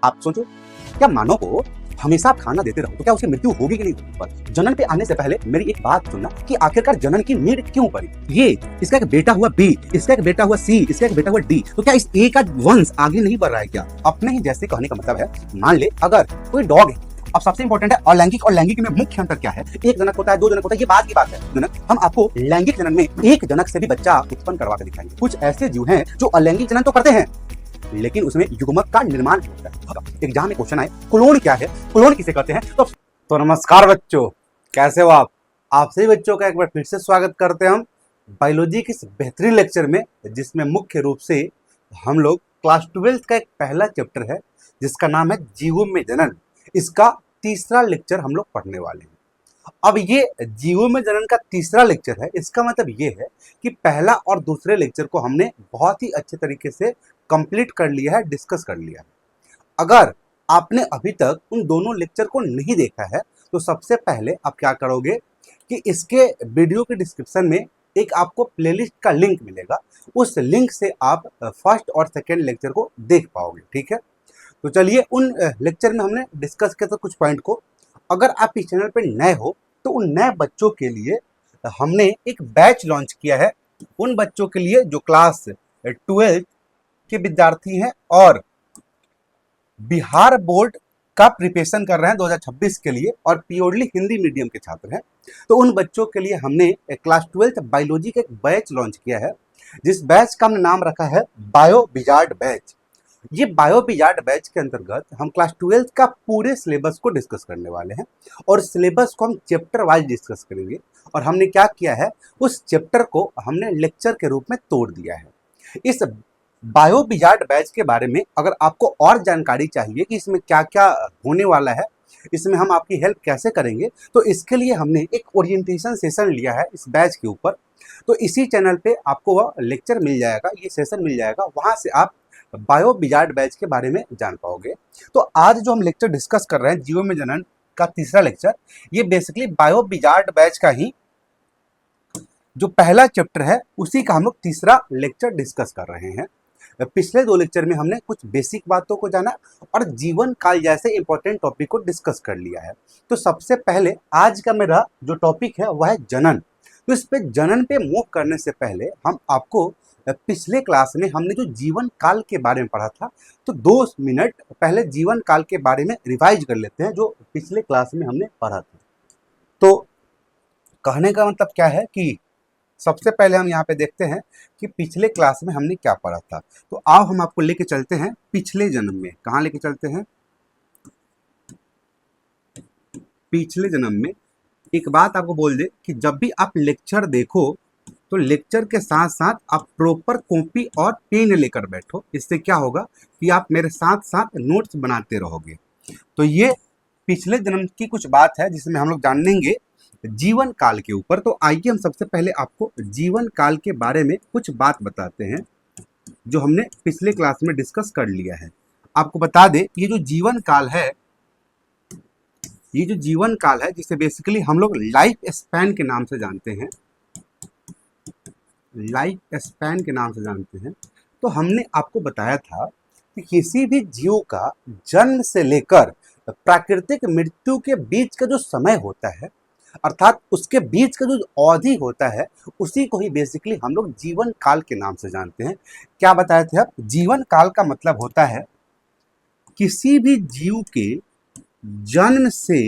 आप सोचो, क्या मानव को हमेशा आप खाना देते रहो तो क्या उसकी मृत्यु होगी कि नहीं होगी? पर जनन पे आने से पहले मेरी एक बात सुनना कि आखिरकार जनन की नीड क्यों पड़ी? ये इसका एक बेटा हुआ बी, इसका एक बेटा हुआ सी, इसका एक बेटा हुआ डी, तो क्या इस ए का वंश आगे नहीं बढ़ रहा है क्या? अपने ही जैसे कहने का मतलब है, मान ले अगर कोई डॉग है, अब सबसे इंपॉर्टेंट है अलैंगिक और लैंगिक में मुख्य अंतर क्या है? एक जनक होता है, दो जनक होता है, ये बात की बात है जनक। हम आपको लैंगिक जनन में एक जनक से भी बच्चा उत्पन्न करवा कर दिखाएंगे। कुछ ऐसे जीव हैं जो अलैंगिक जनन तो करते हैं लेकिन उसमें युग्मक का निर्माण होता है। एग्जाम में क्वेश्चन आए क्लोन क्या है, क्लोन किसे कहते हैं? तो नमस्कार बच्चों, कैसे हो आप? आपसे बच्चों का एक बार फिर से स्वागत करते हैं हम बायोलॉजी के इस बेहतरीन लेक्चर में, जिसमें मुख्य रूप से हम लोग क्लास 12 का एक पहला चैप्टर है जिसका नाम है जीवों में जनन। इसका तीसरा लेक्चर हम लोग पढ़ने वाले हैं। अब ये जीवों में जनन का तीसरा लेक्चर है, इसका मतलब ये है कि पहला और दूसरे लेक्चर को हमने बहुत ही अच्छे तरीके से कंप्लीट कर लिया है, डिस्कस कर लिया है। अगर आपने अभी तक उन दोनों लेक्चर को नहीं देखा है तो सबसे पहले आप क्या करोगे कि इसके वीडियो के डिस्क्रिप्शन में एक आपको प्लेलिस्ट का लिंक मिलेगा, उस लिंक से आप फर्स्ट और सेकेंड लेक्चर को देख पाओगे। ठीक है, तो चलिए उन लेक्चर में हमने डिस्कस किया था कुछ पॉइंट को। अगर आप इस चैनल पर नए हो तो उन नए बच्चों के लिए हमने एक बैच लॉन्च किया है, उन बच्चों के लिए जो क्लास 12 के विद्यार्थी हैं और बिहार बोर्ड का प्रिपरेशन कर रहे हैं 2026 के लिए और प्योरली हिंदी मीडियम के छात्र हैं। तो उन बच्चों के लिए हमने क्लास 12 बायोलॉजी का एक बैच लॉन्च किया है, जिस बैच का हमने नाम रखा है बायो विजार्ड बैच। ये बायो विजार्ड बैच के अंतर्गत हम क्लास 12 का पूरे सिलेबस को डिस्कस करने वाले हैं और सिलेबस को हम चैप्टर वाइज डिस्कस करेंगे। और हमने क्या किया है, उस चैप्टर को हमने लेक्चर के रूप में तोड़ दिया है। इस बायो विजार्ड बैच के बारे में अगर आपको और जानकारी चाहिए कि इसमें क्या क्या होने वाला है, इसमें हम आपकी हेल्प कैसे करेंगे, तो इसके लिए हमने एक ओरिएंटेशन सेशन लिया है इस बैच के ऊपर। तो इसी चैनल पे आपको वह लेक्चर मिल जाएगा, ये सेशन मिल जाएगा, वहाँ से आप बायो विजार्ड बैच के बारे में जान पाओगे। तो आज जो हम लेक्चर डिस्कस कर रहे हैं जीवों में जनन का तीसरा लेक्चर, ये बेसिकली बायो विजार्ड बैच का ही जो पहला चैप्टर है उसी का हम लोग तीसरा लेक्चर डिस्कस कर रहे हैं। पिछले दो लेक्चर में हमने कुछ बेसिक बातों को जाना और जीवन काल जैसे इंपॉर्टेंट टॉपिक को डिस्कस कर लिया है। तो सबसे पहले आज का मेरा जो टॉपिक है वह है जनन। तो इस पे जनन पे मूव करने से पहले हम आपको पिछले क्लास में हमने जो जीवन काल के बारे में पढ़ा था, तो 2 मिनट पहले जीवन काल के बारे में रिवाइज कर लेते हैं जो पिछले क्लास में हमने पढ़ा था। तो कहने का मतलब क्या है कि सबसे पहले हम यहाँ पे देखते हैं कि पिछले क्लास में हमने क्या पढ़ा था। तो आओ हम आपको लेके चलते हैं पिछले जन्म में। कहाँ लेके चलते हैं? पिछले जन्म में। एक बात आपको बोल दे कि जब भी आप लेक्चर देखो तो लेक्चर के साथ साथ आप प्रॉपर कॉपी और पेन लेकर बैठो। इससे क्या होगा कि आप मेरे साथ साथ नोट्स बनाते रहोगे। तो ये पिछले जन्म की कुछ बात है जिसमें हम लोग जानेंगे जीवन काल के ऊपर। तो आइए हम सबसे पहले आपको जीवन काल के बारे में कुछ बात बताते हैं जो हमने पिछले क्लास में डिस्कस कर लिया है। आपको बता दें ये जो जीवन काल है, ये जो जीवन काल है जिसे बेसिकली हम लोग लाइफ स्पैन के नाम से जानते हैं, लाइफ स्पैन के नाम से जानते हैं। तो हमने आपको बताया था कि किसी भी जीव का जन्म से लेकर प्राकृतिक मृत्यु के बीच का जो समय होता है, अर्थात उसके बीच का जो अवधि होता है, उसी को ही बेसिकली हम लोग जीवन काल के नाम से जानते हैं। क्या बताए थे आप? जीवन काल का मतलब होता है किसी भी जीव के जन्म से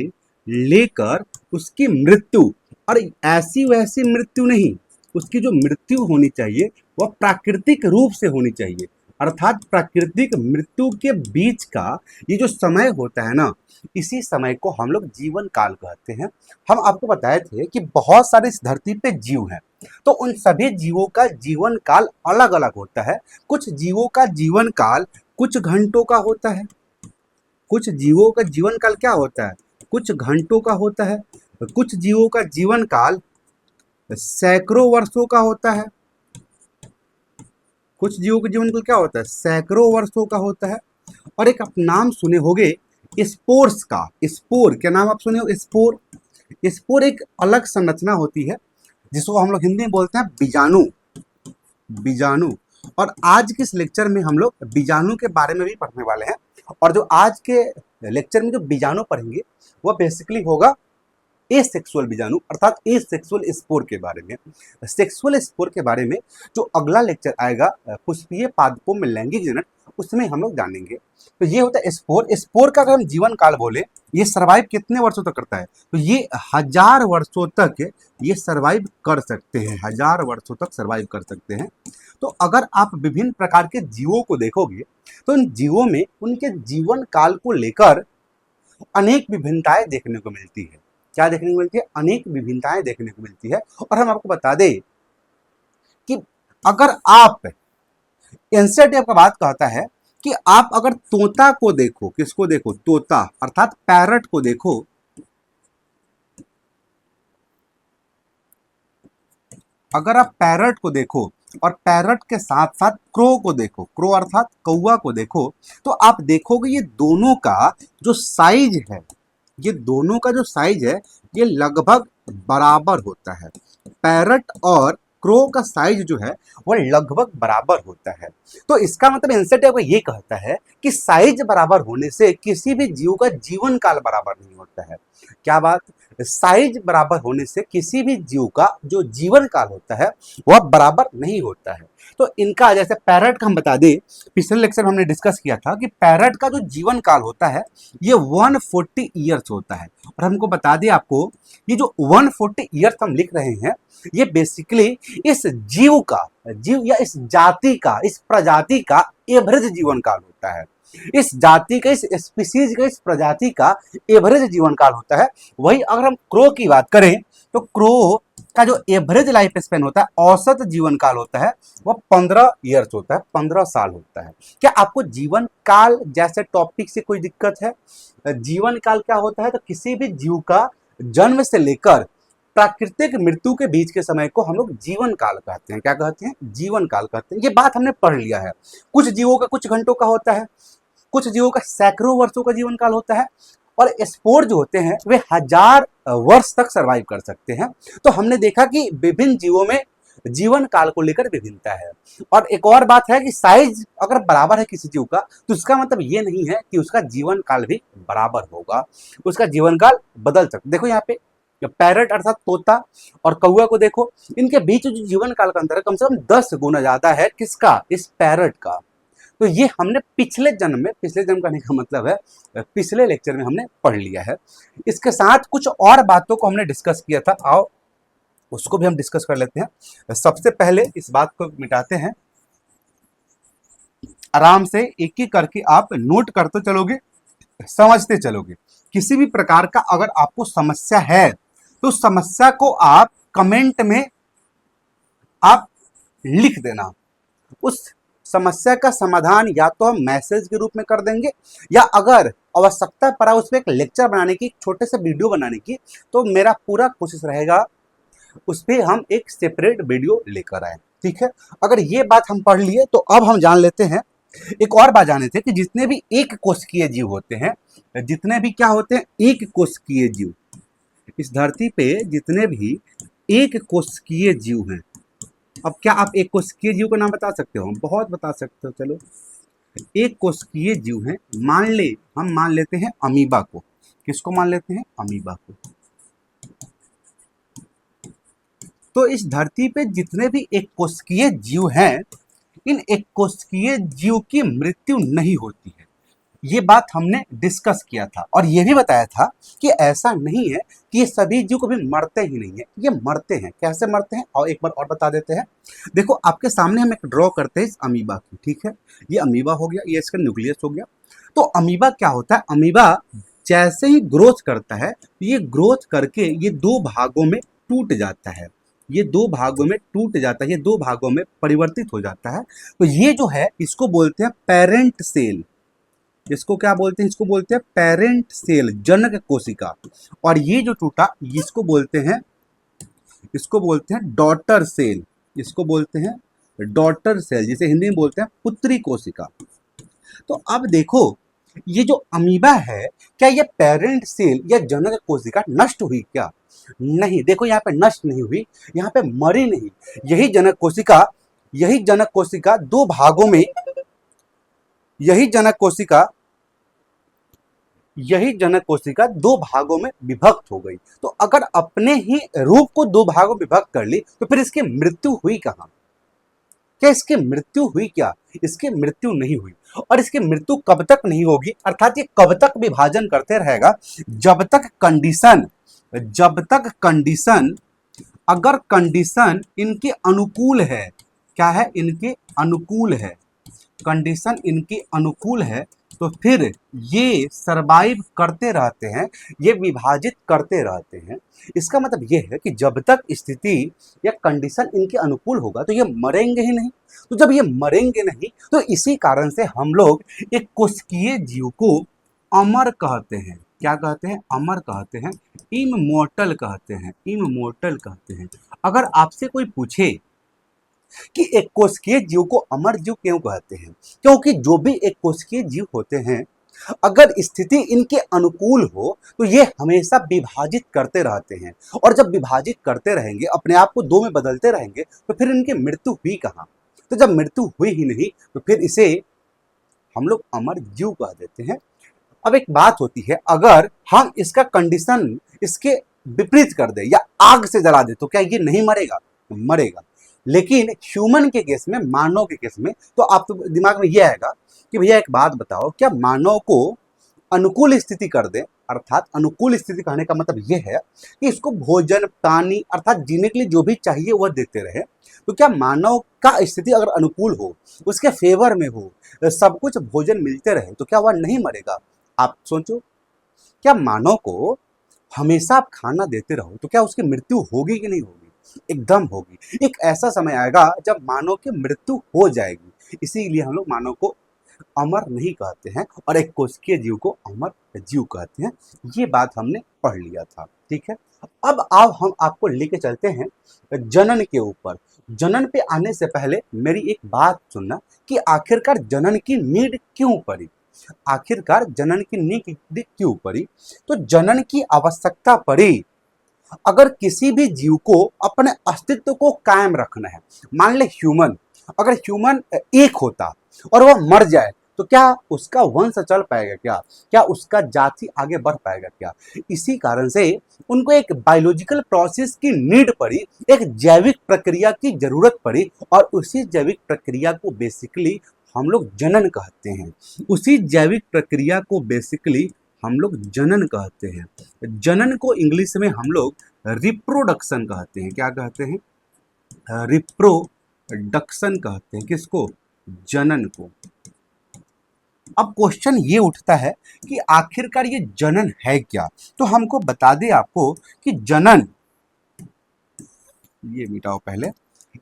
लेकर उसकी मृत्यु, और ऐसी वैसी मृत्यु नहीं, उसकी जो मृत्यु होनी चाहिए वह प्राकृतिक रूप से होनी चाहिए। अर्थात प्राकृतिक मृत्यु के बीच का ये जो समय होता है ना, इसी समय को हम लोग जीवन काल कहते हैं। हम आपको बताए थे कि बहुत सारे इस धरती पे जीव हैं, तो उन सभी जीवों का जीवन काल अलग अलग होता है। कुछ जीवों का जीवन काल कुछ घंटों का होता है, कुछ जीवों का जीवन काल क्या होता है, कुछ घंटों का होता है, कुछ जीवों का जीवन काल सैकड़ों वर्षों का होता है, कुछ जीवों का जीवन काल क्या होता है, सैकड़ों वर्षों का होता है। और एक आप नाम सुने होंगे स्पोर्स का, स्पोर, क्या नाम आप सुने हो? स्पोर। स्पोर एक अलग संरचना होती है जिसको हम लोग हिंदी में बोलते हैं बीजाणु, बीजाणु। और आज के इस लेक्चर में हम लोग बीजाणु के बारे में भी पढ़ने वाले हैं। और जो आज के लेक्चर में जो बीजाणु पढ़ेंगे वह बेसिकली होगा एसेक्सुअल बीजाणु अर्थात एसेक्सुअल स्पोर के बारे में। सेक्सुअल स्पोर के बारे में जो अगला लेक्चर आएगा पुष्पीय पादपों में लैंगिक जनन, उसमें हम लोग जानेंगे। तो ये होता है स्पोर। स्पोर का अगर हम जीवन काल बोले, ये सर्वाइव कितने वर्षों तक करता है, तो ये 1000 वर्षों तक ये सर्वाइव कर सकते हैं, 1000 वर्षों तक सर्वाइव कर सकते हैं। तो अगर आप विभिन्न प्रकार के जीवों को देखोगे तो इन जीवों में उनके जीवन काल को लेकर अनेक विभिन्नताएं देखने को मिलती है। क्या देखने को मिलती है? अनेक विभिन्नताएं देखने को मिलती है। और हम आपको बता दें कि अगर आप एनसीईआरटी का बात कहता है कि आप अगर तोता को देखो, किसको देखो? तोता अर्थात पैरट को देखो, अगर आप पैरट को देखो और पैरट के साथ साथ क्रो को देखो, क्रो अर्थात कौवा को देखो, तो आप देखोगे ये दोनों का जो साइज है, ये दोनों का जो साइज है ये लगभग बराबर होता है। पैरट और क्रो का साइज जो है वो लगभग बराबर होता है। तो इसका मतलब एनसीईआरटी आपको ये कहता है कि साइज बराबर होने से किसी भी जीव का जीवन काल बराबर नहीं होता है। क्या बात? साइज बराबर होने से किसी भी जीव का जो जीवन काल होता है वह बराबर नहीं होता है। तो इनका जैसे पैरट का हम बता दें, पिछले लेक्चर में हमने डिस्कस किया था कि पैरट का जो जीवन काल होता है ये 140 ईयर्स होता है। और हमको बता दें आपको, ये जो 140 ईयर्स हम लिख रहे हैं ये बेसिकली इस जीव का, जीव या इस जाति का, इस प्रजाति का एवरेज जीवन काल होता है। इस जाति का, इस स्पीसीज का, इस प्रजाति का एवरेज जीवन काल होता है। वही अगर हम क्रो की बात करें तो क्रो का जो एवरेज लाइफ स्पेन होता है, औसत जीवन काल होता है, वह 15 ईयर्स होता है, 15 साल होता है। क्या आपको जीवन काल जैसे टॉपिक से कोई दिक्कत है? जीवन काल क्या होता है? तो किसी भी जीव का जन्म से लेकर प्राकृतिक मृत्यु के बीच के समय को हम लोग जीवन काल कहते हैं। क्या कहते हैं? जीवन काल कहते हैं। ये बात हमने पढ़ लिया है। कुछ जीवों का कुछ घंटों का होता है, कुछ जीवों का सैकड़ों वर्षों का जीवन काल होता है, और स्पोर जो होते हैं वे 1000 वर्ष तक सरवाइव कर सकते हैं। तो हमने देखा कि विभिन्न जीवों में जीवन काल को लेकर विभिन्नता है। और एक और बात है कि साइज अगर बराबर है किसी जीव का तो उसका मतलब ये नहीं है कि उसका जीवन काल भी बराबर होगा, उसका जीवन काल बदल सकता। देखो यहाँ पे पैरट अर्थात तोता और कौवा को देखो, इनके बीच जो जीवन काल का अंतर है कम से कम 10 गुना ज्यादा है। किसका? इस पैरट का। तो ये हमने पिछले जन्म का नहीं का मतलब है पिछले लेक्चर में हमने पढ़ लिया है। इसके साथ कुछ और बातों को हमने डिस्कस किया था, आओ उसको भी हम डिस्कस कर लेते हैं। सबसे पहले इस बात को मिटाते हैं, आराम से एक एक करके आप नोट करते चलोगे, समझते चलोगे। किसी भी प्रकार का अगर आपको समस्या है तो समस्या को आप कमेंट में आप लिख देना। उस समस्या का समाधान या तो हम मैसेज के रूप में कर देंगे, या अगर आवश्यकता पड़ा उस पर एक लेक्चर बनाने की, छोटे से वीडियो बनाने की, तो मेरा पूरा कोशिश रहेगा उस पर हम एक सेपरेट वीडियो लेकर आए। ठीक है, अगर ये बात हम पढ़ लिए तो अब हम जान लेते हैं, एक और बात जाने थे कि जितने भी एक कोशिकीय जीव होते हैं, जितने भी क्या होते हैं एक कोशिकीय जीव, इस धरती पे जितने भी एक कोशिकीय जीव हैं। अब क्या आप एक कोशिकीय जीव का नाम बता सकते हो? बहुत बता सकते हो। चलो, एक कोशिकीय जीव है, हम मान लेते हैं अमीबा को। किसको मान लेते हैं? अमीबा को। तो इस धरती पे जितने भी एक कोशिकीय जीव हैं, इन एक कोशिकीय जीव की मृत्यु नहीं होती है। ये बात हमने डिस्कस किया था और ये भी बताया था कि ऐसा नहीं है कि ये सभी जीव कभी मरते ही नहीं है, ये मरते हैं। कैसे मरते हैं और एक बार और बता देते हैं। देखो, आपके सामने हम एक ड्रॉ करते हैं इस अमीबा की। ठीक है, ये अमीबा हो गया, ये इसका न्यूक्लियस हो गया। तो अमीबा क्या होता है? अमीबा जैसे ही ग्रोथ करता है, ये ग्रोथ करके ये 2 भागों में टूट जाता है, ये 2 भागों में टूट जाता है, ये 2 भागों में परिवर्तित हो जाता है। तो ये जो है इसको बोलते हैं पेरेंट सेल। इसको क्या बोलते हैं? इसको बोलते हैं पेरेंट सेल, जनक कोशिका। और ये जो टूटा इसको बोलते हैं डॉटर सेल। इसको बोलते हैं डॉटर सेल, जिसे हिंदी में बोलते हैं पुत्री कोशिका। तो अब देखो, ये जो अमीबा है, क्या ये पेरेंट सेल या जनक कोशिका नष्ट हुई क्या? नहीं। देखो, यहाँ पे नष्ट नहीं हुई, यहाँ पे मरी नहीं। यही जनक कोशिका 2 भागों में, यही जनक कोशिका यही जनक कोशिका दो भागों में विभक्त हो गई। तो अगर अपने ही रूप को दो भागों में विभक्त कर ली तो फिर इसकी मृत्यु हुई कहाँ? क्या इसकी मृत्यु हुई क्या? इसकी मृत्यु नहीं हुई। और इसकी मृत्यु कब तक नहीं होगी, अर्थात ये कब तक विभाजन करते रहेगा? जब तक कंडीशन अगर कंडीशन इनके अनुकूल है, क्या है? इनके अनुकूल है, कंडीशन इनकी अनुकूल है तो फिर ये सरवाइव करते रहते हैं, ये विभाजित करते रहते हैं। इसका मतलब ये है कि जब तक स्थिति या कंडीशन इनके अनुकूल होगा तो ये मरेंगे ही नहीं। तो जब ये मरेंगे नहीं तो इसी कारण से हम लोग एक कोशिकीय जीव को अमर कहते हैं। क्या कहते हैं? अमर कहते हैं, इममोर्टल कहते हैं, इममोर्टल कहते हैं। अगर आपसे कोई पूछे कि एक कोशिकीय जीव को अमर जीव क्यों कहते हैं, क्योंकि जो भी एक कोशिकीय जीव होते हैं अगर स्थिति इनके अनुकूल हो तो ये हमेशा विभाजित करते रहते हैं, और जब विभाजित करते रहेंगे, अपने आप को दो में बदलते रहेंगे, तो फिर इनकी मृत्यु हुई कहाँ? तो जब मृत्यु हुई ही नहीं तो फिर इसे हम लोग अमर जीव कह देते हैं। अब एक बात होती है, अगर हम इसका कंडीशन इसके विपरीत कर दे या आग से जला दे तो क्या ये नहीं मरेगा? मरेगा। लेकिन ह्यूमन के केस में, मानव के केस में, तो आप तो दिमाग में ये आएगा कि भैया एक बात बताओ, क्या मानव को अनुकूल स्थिति कर दे, अर्थात अनुकूल स्थिति कहने का मतलब ये है कि इसको भोजन पानी अर्थात जीने के लिए जो भी चाहिए वह देते रहे, तो क्या मानव का स्थिति अगर अनुकूल हो, उसके फेवर में हो, सब कुछ भोजन मिलते रहे, तो क्या वह नहीं मरेगा? आप सोचो, क्या मानव को हमेशा आप खाना देते रहो तो क्या उसकी मृत्यु होगी कि नहीं होगी? एकदम होगी। एक ऐसा समय आएगा जब मानव की मृत्यु हो जाएगी। इसीलिए हम लोग मानव को अमर नहीं कहते हैं और एक कोशिकीय जीव को अमर जीव कहते हैं। ये बात हमने पढ़ लिया था, ठीक है। अब आओ हम आपको लेके चलते हैं जनन के ऊपर। जनन पे आने से पहले मेरी एक बात सुनना कि आखिरकार जनन की नीड क्यों पड़ी? आखिरकार जनन की नीड क्यों पड़ी? तो जनन की आवश्यकता पड़ी अगर किसी भी जीव को अपने अस्तित्व को कायम रखना है। मान ले ह्यूमन, अगर ह्यूमन एक होता और वह मर जाए तो क्या उसका वंश चल पाएगा? क्या उसका जाति आगे बढ़ पाएगा? क्या? इसी कारण से उनको एक बायोलॉजिकल प्रोसेस की नीड पड़ी, एक जैविक प्रक्रिया की जरूरत पड़ी, और उसी जैविक प्रक्रिया को बेसिकली हम लोग जनन कहते हैं। उसी जैविक प्रक्रिया को बेसिकली हम लोग जनन कहते हैं। जनन को इंग्लिश में हम लोग रिप्रोडक्शन कहते हैं। क्या कहते हैं? रिप्रोडक्शन कहते हैं। किसको? जनन को। अब क्वेश्चन ये उठता है कि आखिरकार ये जनन है क्या? तो हमको बता दें आपको कि जनन, ये मिटाओ पहले,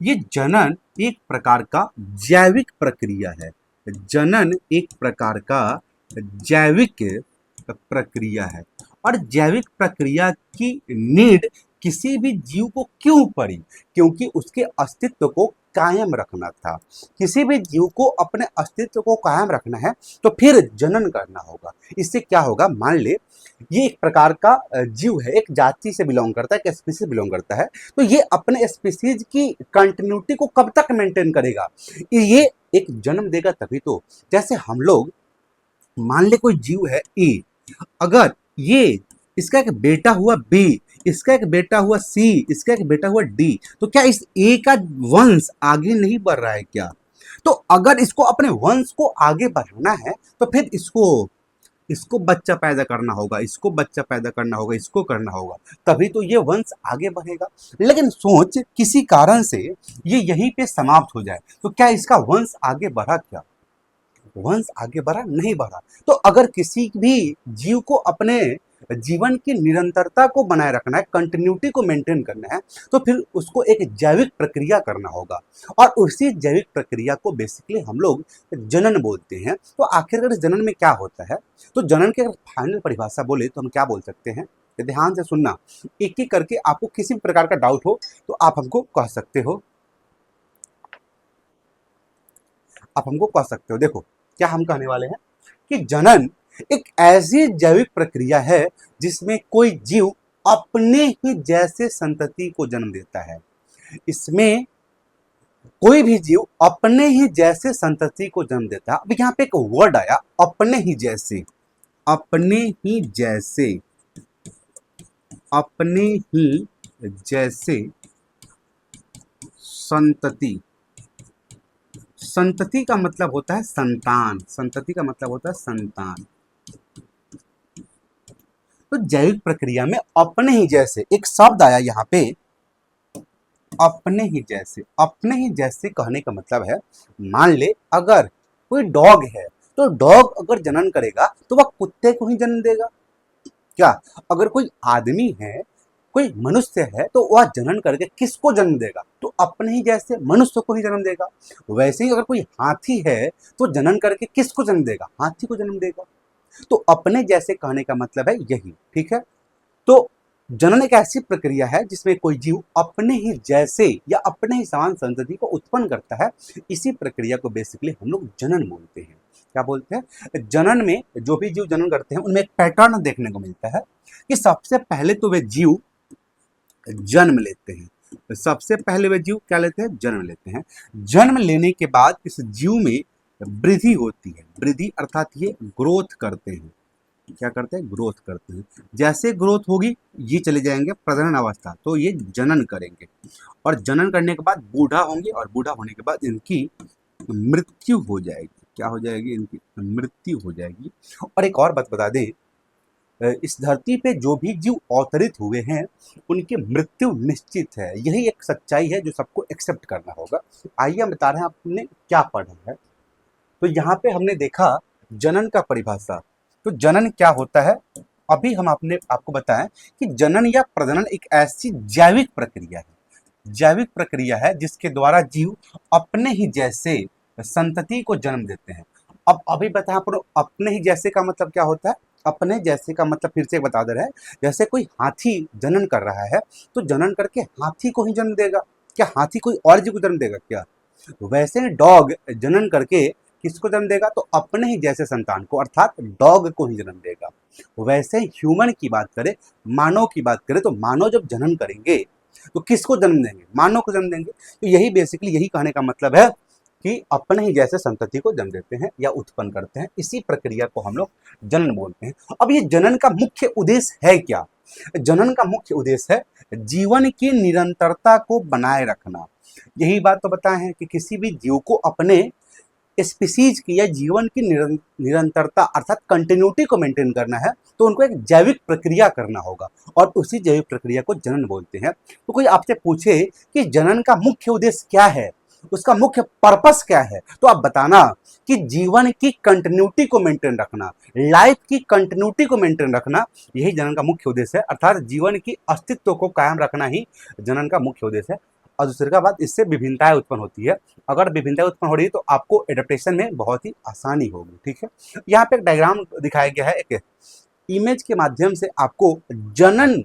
ये जनन एक प्रकार का जैविक प्रक्रिया है। जनन एक प्रकार का जैविक प्रक्रिया है, और जैविक प्रक्रिया की नीड किसी भी जीव को क्यों पड़ी? क्योंकि उसके अस्तित्व को कायम रखना था। किसी भी जीव को अपने अस्तित्व को कायम रखना है तो फिर जनन करना होगा। इससे क्या होगा? मान ले ये एक प्रकार का जीव है, एक जाति से बिलोंग करता है, एक स्पीसीज से बिलोंग करता है, तो ये अपने स्पीसीज की कंटिन्यूटी को कब तक मेंटेन करेगा? ये एक जन्म देगा तभी तो। जैसे हम लोग मान ले कोई जीव है ए, अगर ये इसका एक बेटा हुआ बी, इसका एक बेटा हुआ सी, इसका एक बेटा हुआ डी, तो क्या इस ए का वंश आगे नहीं बढ़ रहा है क्या? तो अगर इसको अपने वंश को आगे बढ़ाना है तो फिर इसको बच्चा पैदा करना होगा, इसको बच्चा पैदा करना होगा, इसको करना होगा, तभी तो ये वंश आगे बढ़ेगा। लेकिन सोच, किसी कारण से ये यहीं पे समाप्त हो जाए तो क्या इसका वंश आगे बढ़ा? क्या वंश आगे बढ़ा? नहीं बढ़ा। तो अगर किसी भी जीव को अपने जीवन की निरंतरता को बनाए रखना है, कंटिन्यूटी को मेंटेन करना है, तो फिर उसको एक जैविक प्रक्रिया करना होगा, और उसी जैविक प्रक्रिया को बेसिकली हम लोग जनन बोलते हैं। तो आखिरकार जनन में क्या होता है? तो जनन की अगर फाइनल परिभाषा बोले तो हम क्या बोल सकते हैं? ध्यान से सुनना, एक एक करके आपको किसी भी प्रकार का डाउट हो तो आप हमको कह सकते हो, आप हमको कह सकते हो। देखो क्या हम कहने वाले हैं कि जनन एक ऐसी जैविक प्रक्रिया है जिसमें कोई जीव अपने ही जैसे संतति को जन्म देता है। इसमें कोई भी जीव अपने ही जैसे संतति को जन्म देता है। अब यहाँ पे एक वर्ड आया, अपने ही जैसे। अपने ही जैसे, अपने ही जैसे संतति। संतति का मतलब होता है संतान, संतति का मतलब होता है संतान। तो जैविक प्रक्रिया में अपने ही जैसे एक शब्द आया यहाँ पे, अपने ही जैसे। अपने ही जैसे कहने का मतलब है, मान ले अगर कोई डॉग है तो डॉग अगर जनन करेगा तो वह कुत्ते को ही जन्म देगा क्या? अगर कोई आदमी है, कोई मनुष्य है तो वह जनन करके किसको जन्म देगा? तो अपने ही जैसे मनुष्य को ही जन्म देगा। वैसे ही अगर कोई हाथी है तो जनन करके किसको जन्म देगा? हाथी को जन्म देगा। तो अपने जैसे कहने का मतलब है यही, ठीक है। तो जनन एक ऐसी प्रक्रिया है जिसमें कोई जीव अपने ही जैसे या अपने ही समान संतति को उत्पन्न करता है। इसी प्रक्रिया को बेसिकली हम लोग जनन बोलते हैं। क्या बोलते हैं? जनन में जो भी जीव जनन करते हैं उनमें एक पैटर्न देखने को मिलता है कि सबसे पहले तो वे जीव जन्म लेते हैं। सबसे पहले वे जीव क्या लेते हैं? जन्म लेते हैं। जन्म लेने के बाद इस जीव में वृद्धि होती है। वृद्धि अर्थात ये ग्रोथ करते हैं। क्या करते हैं? ग्रोथ करते हैं। जैसे ग्रोथ होगी ये चले जाएंगे प्रजनन अवस्था, तो ये जनन करेंगे और जनन करने के बाद बूढ़ा होंगे और बूढ़ा होने के बाद इनकी मृत्यु हो जाएगी। क्या हो जाएगी? इनकी मृत्यु हो जाएगी। और एक और बात बता दें, इस धरती पे जो भी जीव अवतरित हुए हैं उनकी मृत्यु निश्चित है। यही एक सच्चाई है जो सबको एक्सेप्ट करना होगा। आइए हम बता रहे हैं आपने क्या पढ़ा है। तो यहाँ पे हमने देखा जनन का परिभाषा। तो जनन क्या होता है? अभी हम आपको बताएं कि जनन या प्रजनन एक ऐसी जैविक प्रक्रिया है, जैविक प्रक्रिया है जिसके द्वारा जीव अपने ही जैसे संतति को जन्म देते हैं। अब अभी बताएं आपको अपने ही जैसे का मतलब क्या होता है। अपने जैसे का मतलब फिर से बता दे रहे हैं, जैसे कोई हाथी जनन कर रहा है तो जनन करके हाथी को ही जन्म देगा क्या? हाथी कोई और जीव को जन्म देगा क्या? वैसे डॉग जनन करके किसको जन्म देगा? तो अपने ही जैसे संतान को, अर्थात डॉग को ही जन्म देगा। वैसे ह्यूमन की बात करें, मानव की बात करें, तो मानव जब जनन करेंगे तो किसको जन्म देंगे? मानव को जन्म देंगे। तो यही बेसिकली यही कहने का मतलब है कि अपने ही जैसे संतति को जन्म देते हैं या उत्पन्न करते हैं। इसी प्रक्रिया को हम लोग जनन बोलते हैं। अब ये जनन का मुख्य उद्देश्य है क्या? जनन का मुख्य उद्देश्य है जीवन की निरंतरता को बनाए रखना। यही बात तो बताए हैं कि किसी भी जीव को अपने स्पीसीज की या जीवन की निरंतरता अर्थात कंटिन्यूटी को मेंटेन करना है तो उनको एक जैविक प्रक्रिया करना होगा और उसी जैविक प्रक्रिया को जनन बोलते हैं। तो कोई आपसे पूछे कि जनन का मुख्य उद्देश्य क्या है, उसका मुख्य पर्पस क्या है, तो आप बताना कि जीवन की कंटिन्यूटी को मेंटेन रखना, लाइफ की कंटिन्यूटी को मेंटेन रखना, यही जनन का मुख्य उद्देश्य है। अर्थात जीवन की अस्तित्व को कायम रखना ही जनन का मुख्य उद्देश्य है। और दूसरी का बात, इससे विभिन्नताएं उत्पन्न होती है। अगर विभिन्नताएं उत्पन्न हो रही है तो आपको एडेप्टेशन में बहुत ही आसानी होगी। ठीक है, यहाँ पे एक डायग्राम दिखाया गया है, एक इमेज के माध्यम से आपको जनन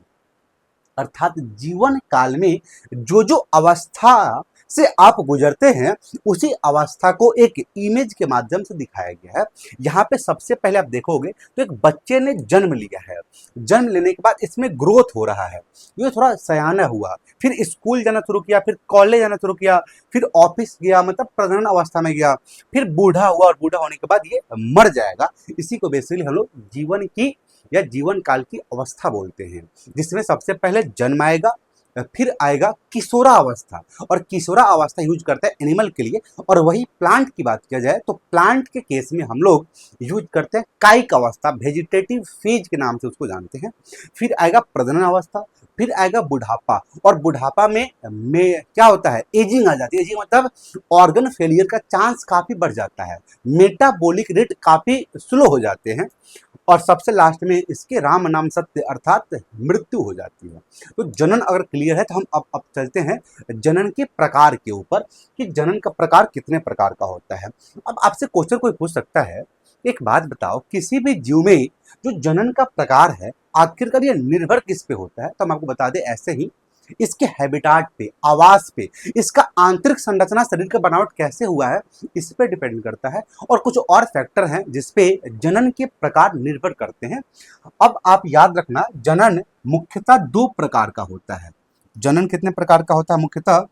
अर्थात जीवन काल में जो जो अवस्था से आप गुजरते हैं उसी अवस्था को एक इमेज के माध्यम से दिखाया गया है। यहाँ पे सबसे पहले आप देखोगे तो एक बच्चे ने जन्म लिया है। जन्म लेने के बाद इसमें ग्रोथ हो रहा है, ये थोड़ा सयाना हुआ, फिर स्कूल जाना शुरू किया, फिर कॉलेज जाना शुरू किया, फिर ऑफिस गया, मतलब प्रजनन अवस्था में गया, फिर बूढ़ा हुआ और बूढ़ा होने के बाद ये मर जाएगा। इसी को बेसिकली हम लोग जीवन की या जीवन काल की अवस्था बोलते हैं, जिसमें सबसे पहले जन्म आएगा, फिर आएगा किशोरा अवस्था। और किशोरा अवस्था यूज करते हैं एनिमल के लिए। और वही प्लांट की बात किया जाए तो प्लांट के केस में हम लोग यूज करते हैं कायिक अवस्था, वेजिटेटिव फेज के नाम से उसको जानते हैं। फिर आएगा प्रजनन अवस्था, फिर आएगा बुढ़ापा। और बुढ़ापा में क्या होता है? एजिंग आ जाती है। एजिंग मतलब ऑर्गन फेलियर का चांस काफी बढ़ जाता है, मेटाबॉलिक रेट काफी स्लो हो जाते हैं। और सबसे लास्ट में इसके राम नाम सत्य अर्थात मृत्यु हो जाती है। तो जनन अगर क्लियर है तो हम अब चलते हैं जनन के प्रकार के ऊपर कि जनन का प्रकार कितने प्रकार का होता है। अब आपसे क्वेश्चन कोई पूछ सकता है, एक बात बताओ, किसी भी जीव में जो जनन का प्रकार है आखिरकार ये निर्भर किस पे होता है? तो हम आपको बता दें ऐसे ही, इसके हैबिटाट पे, आवास पे, इसका आंतरिक संरचना, शरीर का बनावट कैसे हुआ है, इस पे डिपेंड करता है। और कुछ और फैक्टर हैं जिसपे जनन के प्रकार निर्भर करते हैं। अब आप याद रखना, जनन मुख्यतः दो प्रकार का होता है। जनन कितने प्रकार का होता है? मुख्यतः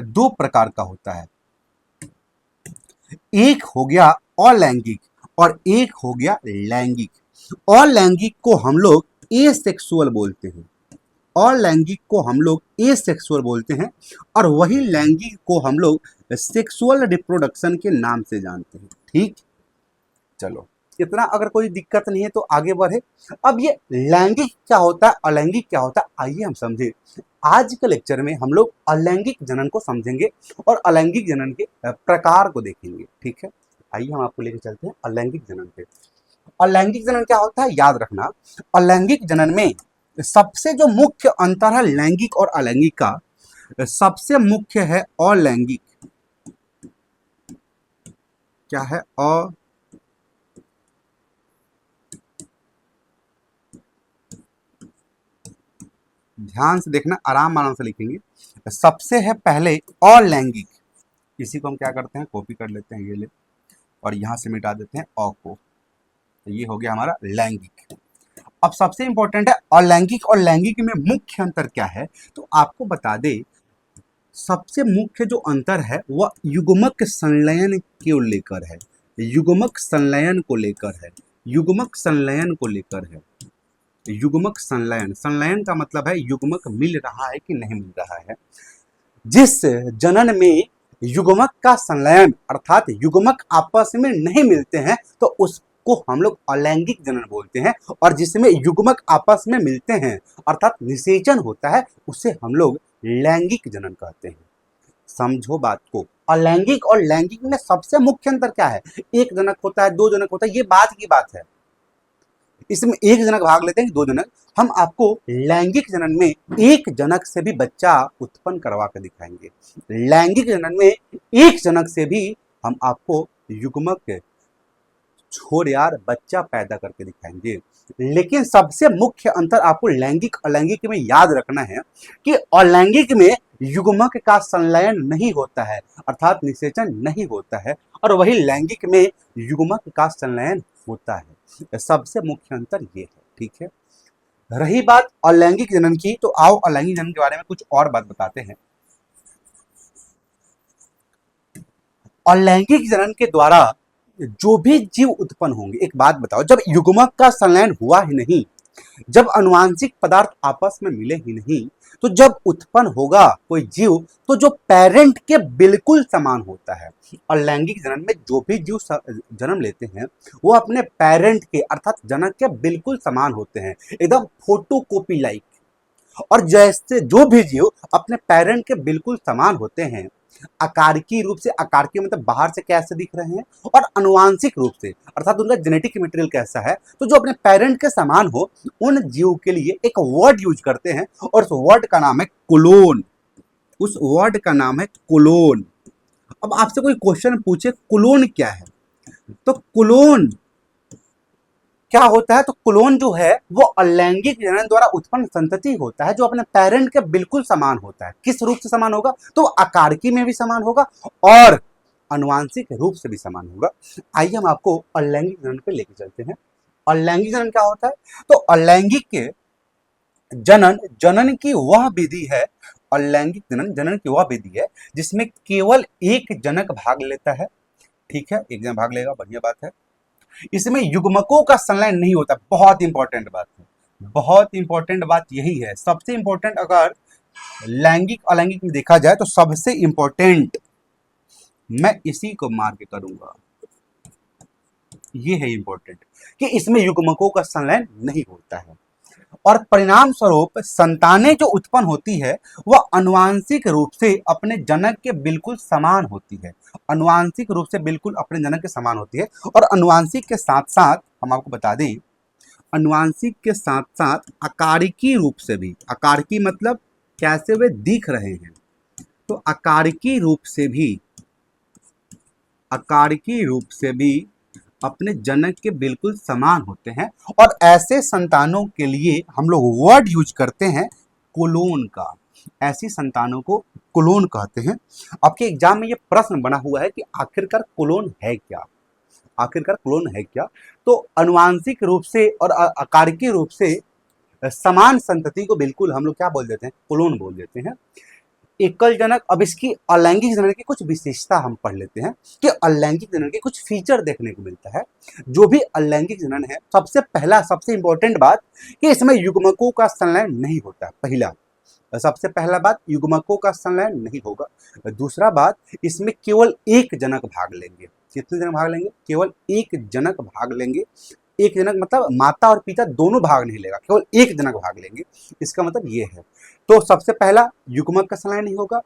दो प्रकार का होता है। एक हो गया अलैंगिक और एक हो गया लैंगिक। और लैंगिक को हम लोग एसेक्सुअल बोलते हैं, और लैंगिक को हम लोग एसेक्सुअल बोलते हैं, और वही लैंगिक को हम लोग सेक्सुअल रिप्रोडक्शन के नाम से जानते हैं। ठीक, चलो इतना अगर कोई दिक्कत नहीं है तो आगे बढ़े। अब ये लैंगिक क्या होता है, अलैंगिक क्या होता है, आइए हम समझे। आज के लेक्चर में हम लोग अलैंगिक जनन को समझेंगे और अलैंगिक जनन के प्रकार को देखेंगे। ठीक है, आइए हम आपको लेकर चलते हैं अलैंगिक जनन पे। अलैंगिक जनन क्या होता है, याद रखना, अलैंगिक जनन में सबसे जो मुख्य अंतर है लैंगिक और अलैंगिक का, सबसे मुख्य है अलैंगिक। क्या है? ध्यान से देखना, आराम से लिखेंगे। सबसे है पहले अलैंगिक, इसी को हम क्या करते हैं, कॉपी कर लेते हैं, ये ले, और यहां से मिटा देते हैं अ को, तो ये हो गया हमारा लैंगिक। अब सबसे इंपॉर्टेंट है अलैंगिक और लैंगिक में मुख्य अंतर क्या है, तो आपको बता दे, सबसे मुख्य जो अंतर है वह युग्मक संलयन को लेकर है, युग्मक संलयन को लेकर है, युग्मक संलयन को लेकर है। युग्मक संलयन, संलयन का मतलब है युग्मक मिल रहा है कि नहीं मिल रहा है। जिस जनन में युग्मक का संलयन अर्थात युग्मक आपस में नहीं मिलते हैं तो उसको हम लोग अलैंगिक जनन बोलते हैं, और जिसमें युग्मक आपस में मिलते हैं अर्थात निषेचन होता है उसे हम लोग लैंगिक जनन कहते हैं। समझो बात को, अलैंगिक और लैंगिक में सबसे मुख्य अंतर क्या है, एक जनक होता है, दो जनक होता है, ये बात की बात है। इसमें एक जनक भाग लेते हैं, दो जनक। हम आपको लैंगिक जनन में एक जनक से भी बच्चा उत्पन्न करवा कर दिखाएंगे, लैंगिक जनन में एक जनक से भी हम आपको युग्मक छोड़ यार बच्चा पैदा करके दिखाएंगे। लेकिन सबसे मुख्य अंतर आपको लैंगिक अलैंगिक में याद रखना है कि अलैंगिक में युग्मक का संलयन नहीं होता है अर्थात निषेचन नहीं होता है, और वही लैंगिक में युग्मक का संलयन होता है। सबसे मुख्य अंतर ये है। ठीक है, रही बात अलैंगिक जनन की, तो आओ अलैंगिक जनन के बारे में कुछ और बात बताते हैं। अलैंगिक जनन के द्वारा जो भी जीव उत्पन्न होंगे, एक बात बताओ, जब युग्मक का संलयन हुआ ही नहीं, जब अनुवांशिक पदार्थ आपस में मिले ही नहीं, तो जब उत्पन्न होगा कोई जीव तो जो पेरेंट के बिल्कुल समान होता है। और लैंगिक जनन में जो भी जीव जन्म लेते हैं वो अपने पेरेंट के अर्थात जनक के बिल्कुल समान होते हैं, एकदम फोटोकॉपी लाइक। और जैसे जो भी जीव अपने पेरेंट के बिल्कुल समान होते हैं, आकारिकी रूप से, आकारिकी मतलब बाहर से कैसे दिख रहे हैं, और अनुवांशिक रूप से अर्थात उनका जेनेटिक मटेरियल कैसा है, तो जो अपने पेरेंट के समान हो उन जीव के लिए एक वर्ड यूज करते हैं और उस वर्ड का नाम है क्लोन। उस वर्ड का नाम है क्लोन। अब आपसे कोई क्वेश्चन पूछे क्लोन क्या है, तो क्लोन क्या होता है, तो क्लोन जो है वो अलैंगिक जनन द्वारा उत्पन्न संतति होता है जो अपने पेरेंट के बिल्कुल समान होता है। किस रूप से समान होगा, तो आकारिकी में भी समान होगा और अनुवांशिक रूप से भी समान होगा। आइए हम आपको अलैंगिक जनन पे लेके चलते हैं। अलैंगिक जनन क्या होता है, तो अलैंगिक के जनन, जनन की वह विधि है, अलैंगिक जनन जनन की वह विधि है जिसमें केवल एक जनक भाग लेता है। ठीक है, एक जनक भाग लेगा, बढ़िया बात है। इसमें युग्मकों का संलयन नहीं होता, बहुत इंपॉर्टेंट बात है, बहुत इंपॉर्टेंट बात यही है। सबसे इंपॉर्टेंट अगर लैंगिक अलैंगिक में देखा जाए तो सबसे इंपॉर्टेंट मैं इसी को मार के करूंगा, ये है इंपॉर्टेंट कि इसमें युग्मकों का संलयन नहीं होता है, और परिणाम स्वरूप संतानें जो उत्पन्न होती है वह अनुवांशिक रूप से अपने जनक के बिल्कुल समान होती है, अनुवांशिक रूप से बिल्कुल अपने जनक के समान होती है। और अनुवांशिक के साथ साथ हम आपको बता दें, अनुवांशिक के साथ साथ आकारिकी रूप से भी, आकारिकी मतलब कैसे वे दिख रहे हैं, तो आकारिकी रूप से भी, आकारिकी रूप से भी अपने जनक के बिल्कुल समान होते हैं। और ऐसे संतानों के लिए हम लोग वर्ड यूज करते हैं क्लोन का, ऐसी संतानों को क्लोन कहते हैं। आपके एग्जाम में ये प्रश्न बना हुआ है कि आखिरकार क्लोन है क्या, आखिरकार क्लोन है क्या, तो अनुवांशिक रूप से और आकारिकी रूप से समान संतति को बिल्कुल हम लोग क्या बोल देते हैं, क्लोन बोल देते हैं। एकल जनक। अब इसकी अलैंगिक जनन की कुछ विशेषता हम पढ़ लेते हैं कि अलैंगिक जनन के कुछ फीचर देखने को मिलता है। जो भी अलैंगिक जनन है, सबसे पहला सबसे इंपॉर्टेंट बात कि इसमें युग्मकों का संलयन नहीं होता है। पहला सबसे पहला बात, युग्मकों का संलयन नहीं होगा। दूसरा बात, इसमें केवल एक जनक भाग लेंगे। कितने जनक भाग लेंगे? केवल एक जनक भाग लेंगे। एक जनक मतलब माता और पिता दोनों भाग नहीं लेगा, केवल एक जनक भाग लेंगे। इसका मतलब ये है। तो सबसे पहला, युग्मक का संलयन नहीं होगा,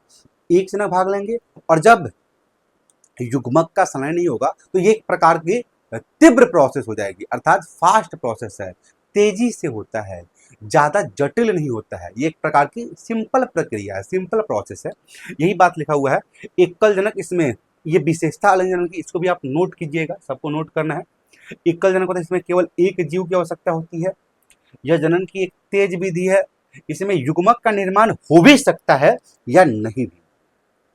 एक जनक भाग लेंगे। और जब युग्मक का संलयन नहीं होगा तो ये एक प्रकार की तीव्र प्रोसेस हो जाएगी, अर्थात फास्ट प्रोसेस है, तेजी से होता है, ज्यादा जटिल नहीं होता है। ये एक प्रकार की सिंपल प्रक्रिया है, सिंपल प्रोसेस है। यही बात लिखा हुआ है। एकल जनक, इसमें ये विशेषता अलग जनक की, इसको भी आप नोट कीजिएगा, सबको नोट करना है। एकल जनक होता है, इसमें केवल एक जीव की आवश्यकता होती है। यह जनन की एक तेज विधि है। इसमें युग्मक का निर्माण हो भी सकता है या नहीं भी।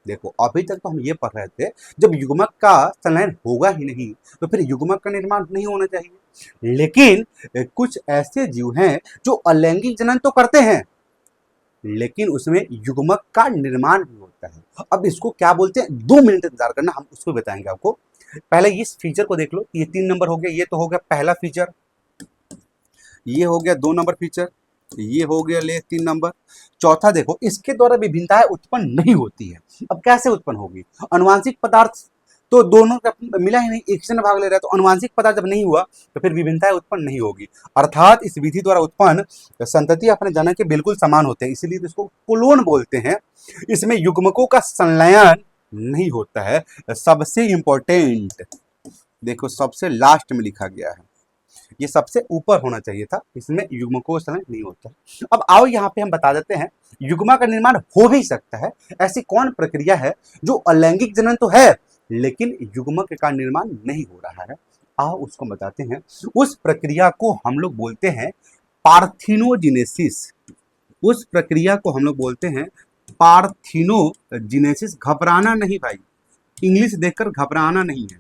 देखो, अभी तक तो हम ये पढ़ रहे थे, जब युग्मक का संलयन होगा ही नहीं तो फिर युग्मक का निर्माण नहीं होना चाहिए। लेकिन कुछ ऐसे जीव हैं जो अलैंगिक जनन तो करते हैं, लेकिन उसमें युग्मक का निर्माण भी होता है। अब इसको क्या बोलते हैं, 2 मिनट इंतजार करना, हम उसको बताएंगे आपको। पहले इस फीचर को देख लो। ये 3 नंबर हो गया, ये तो हो गया पहला फीचर, ये हो गया 2 नंबर फीचर, ये हो गया ले 3 नंबर। चौथा देखो, इसके द्वारा विभिन्नताएं उत्पन्न नहीं होती है। अब कैसे उत्पन्न होगी? अनुवांशिक पदार्थ तो दोनों का मिला ही नहीं, एक से भाग ले रहा है, तो अनुवांशिक पदार्थ जब नहीं हुआ तो फिर विभिन्नताएं उत्पन्न नहीं होगी। अर्थात इस विधि द्वारा उत्पन्न संतति अपने जनक के बिल्कुल समान होते हैं, इसीलिए तो इसको क्लोन बोलते हैं। इसमें युग्मकों का संलयन नहीं होता है। सबसे इंपॉर्टेंट देखो, सबसे लास्ट में लिखा गया है, ये सबसे ऊपर होना चाहिए था, इसमें युग्मकों का संलयन नहीं होता। अब आओ यहाँ पे हम बता देते हैं, युग्मा का निर्माण हो भी सकता है। ऐसी कौन प्रक्रिया है जो अलैंगिक जनन तो है लेकिन युग्मक का निर्माण नहीं हो रहा है? आओ उसको बताते हैं। उस प्रक्रिया को हम लोग बोलते हैं पार्थिनोजिनेसिस। उस प्रक्रिया को हम लोग बोलते हैं पार्थिनोजिनेसिस। घबराना नहीं भाई, इंग्लिश देखकर घबराना नहीं है।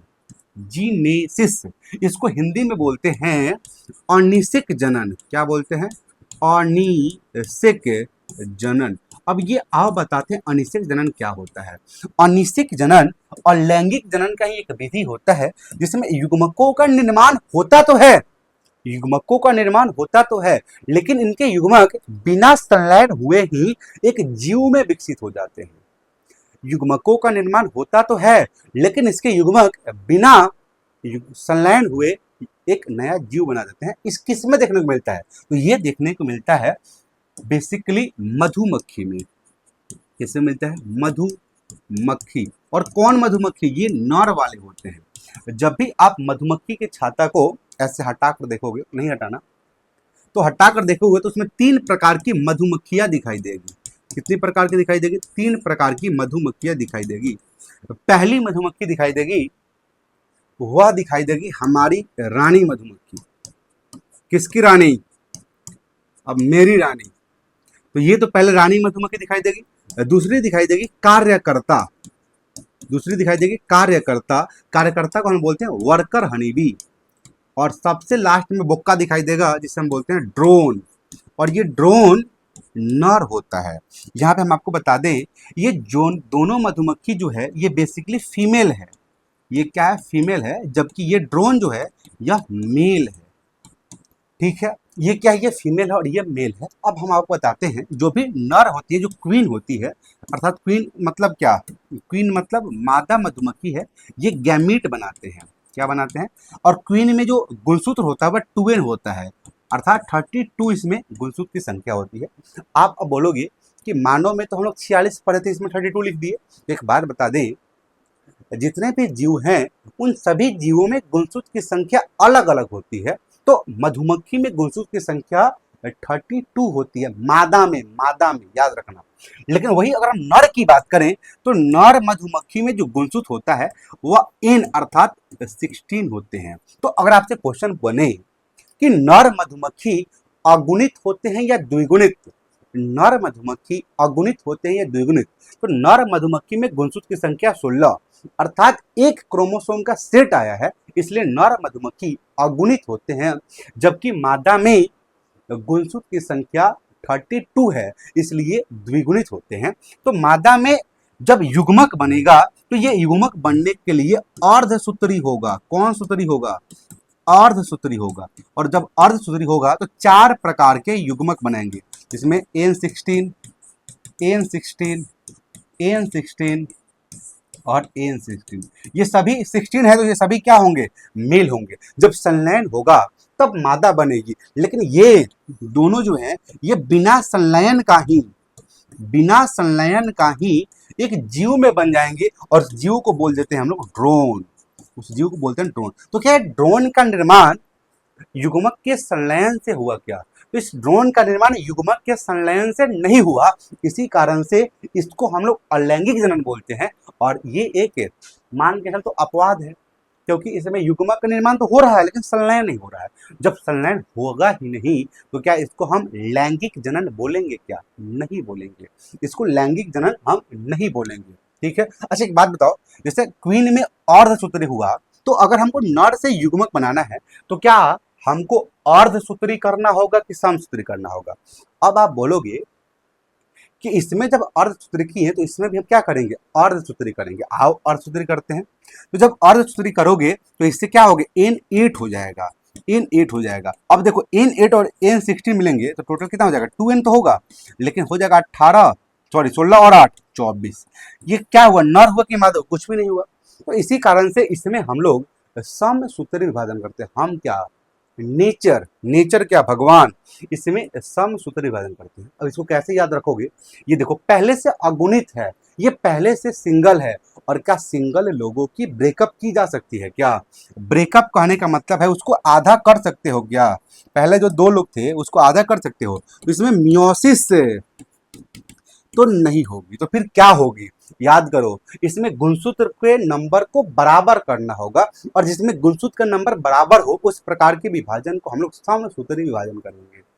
जीनेसिस, इसको हिंदी में बोलते हैं अनिषिक जनन। क्या बोलते हैं? अनिषिक जनन। अब ये आओ बताते हैं अनिषिक जनन क्या होता है। अनिषिक जनन अलैंगिक जनन का ही एक विधि होता है जिसमें युग्मकों का निर्माण होता तो है, युग्मकों का निर्माण होता तो है, लेकिन इनके युग्मक बिना संलयन हुए ही एक जीव में विकसित हो जाते हैं। युग्मकों का निर्माण होता तो है लेकिन इसके युग्मक बिना संलयन हुए एक नया जीव बना देते हैं। इस किस में देखने को मिलता है? तो ये देखने को मिलता है बेसिकली मधुमक्खी में। किसमें मिलता है? मधुमक्खी। और कौन मधुमक्खी? ये नर वाले होते हैं। जब भी आप मधुमक्खी के छाता को ऐसे हटा कर देखोगे, नहीं हटाना, तो हटा कर देखोगे तो उसमें 3 प्रकार की मधुमक्खियां दिखाई देगी। कितनी प्रकार की दिखाई देगी? 3 प्रकार की मधुमक्खियां दिखाई देगी। पहली मधुमक्खी दिखाई देगी, वह दिखाई देगी हमारी रानी मधुमक्खी। किसकी रानी? अब मेरी रानी। तो ये तो पहले रानी मधुमक्खी दिखाई देगी। दूसरी दिखाई देगी कार्यकर्ता। दूसरी दिखाई देगी कार्यकर्ता। कार्यकर्ता को हम बोलते हैं वर्कर हनीबी। और सबसे लास्ट में बोक्का दिखाई देगा जिसे हम बोलते हैं ड्रोन। और ये ड्रोन नर होता है। यहाँ पे हम आपको बता दें, ये जो दोनों मधुमक्खी जो है ये बेसिकली फीमेल है। ये क्या है? फीमेल है। जबकि ये ड्रोन जो है यह मेल है। ठीक है, ये क्या है? ये फीमेल है और ये मेल है। अब हम आपको बताते हैं, जो भी नर होती है, जो क्वीन होती है, अर्थात क्वीन मतलब क्या? क्वीन मतलब मादा मधुमक्खी है, ये गैमीट बनाते हैं। क्या बनाते हैं? और क्वीन में जो गुणसूत्र होता है वह 2n होता है, अर्थात 32 इसमें गुणसूत्र की संख्या होती है। आप अब बोलोगे कि मानव में तो हम लोग 46 पढ़े थे, इसमें 32 लिख दिए। एक बात बता दें, जितने भी जीव हैं उन सभी जीवों में गुणसूत्र की संख्या अलग अलग होती है। तो मधुमक्खी में गुणसूत्र की संख्या 32 होती है, मादा में याद रखना। लेकिन वही अगर हम नर की बात करें तो नर मधुमक्खी में जो गुणसूत्र होता है वह n अर्थात 16 होते हैं। तो अगर आपसे क्वेश्चन बने कि नर मधुमक्खी अगुणित होते हैं या द्विगुणित, नर मधुमक्खी अगुणित होते हैं या द्विगुणित, तो नर मधुमक्खी में गुणसूत्र की संख्या 16 अर्थात एक क्रोमोसोम का सेट आया है, इसलिए नर मधुमक्खी अगुणित होते हैं। जबकि मादा में गुणसूत्र की संख्या 32 है, इसलिए द्विगुणित होते हैं। तो मादा में जब युग्मक बनेगा तो ये युग्मक बनने के लिए अर्धसूत्री होगा। कौन सूत्री होगा? अर्धसूत्री होगा। और जब अर्धसूत्री होगा तो 4 प्रकार के युग्मक बनेंगे, जिसमें N16, N16, N16 और N16। ये सभी 16 है तो ये सभी क्या होंगे? मेल होंगे। जब संलयन होगा तब मादा बनेगी, लेकिन ये दोनों जो हैं ये बिना संलयन का ही एक जीव में बन जाएंगे, और जीव को बोल देते हैं हम लोग ड्रोन। उस जीव को बोलते हैं ड्रोन। तो क्या है, ड्रोन का निर्माण युग्मक के संलयन से हुआ क्या? तो इस ड्रोन का निर्माण युग्मक के संलयन से नहीं हुआ, इसी कारण से इसको हम लोग अलैंगिक जनन बोलते हैं। और ये एक मान के चल तो अपवाद है, क्योंकि इसमें युग्मक का निर्माण तो हो रहा है लेकिन संलयन नहीं हो रहा है। जब संलयन होगा ही नहीं तो क्या इसको हम लैंगिक जनन बोलेंगे? क्या नहीं बोलेंगे, इसको लैंगिक जनन हम नहीं बोलेंगे। ठीक है। अच्छा एक बात बताओ, जैसे क्वीन में अर्धसूत्री हुआ, तो अगर हमको नर से युग्मक बनाना है तो क्या हमको अर्धसूत्री करना होगा कि समसूत्री करना होगा? अब आप बोलोगे कि इसमें जब अर्धसूत्री की है तो इसमें भी हम क्या करेंगे? अर्धसूत्री करेंगे। आओ अर्धसूत्री करते हैं। तो जब अर्धसूत्री करोगे तो इससे क्या होगा? N8 हो जाएगा, N8 हो जाएगा। अब देखो N8 और N16 मिलेंगे तो टोटल कितना हो जाएगा? 2N तो होगा, लेकिन हो जाएगा 16 और 8 24। ये क्या हुआ? नर हुआ कि मादा? कुछ भी नहीं हुआ। तो इसी कारण से इसमें हम लोग समसूत्री विभाजन करते हैं। हम क्या? नेचर क्या? भगवान। इसमें समसूत्री विभाजन करते हैं। अब इसको कैसे याद रखोगे? ये देखो पहले से अगुणित है, ये पहले से सिंगल है। और क्या सिंगल लोगों की ब्रेकअप की जा सकती है? क्या ब्रेकअप कहने का मतलब है उसको आधा कर सकते हो क्या? पहले जो 2 लोग थे उसको आधा कर सकते हो, तो इसमें मियोसिस तो नहीं होगी, तो फिर क्या होगी? याद करो, इसमें गुणसूत्र के नंबर को बराबर करना होगा, और जिसमें गुणसूत्र का नंबर बराबर हो उस प्रकार के विभाजन को हम लोग समसूत्री विभाजन करेंगे।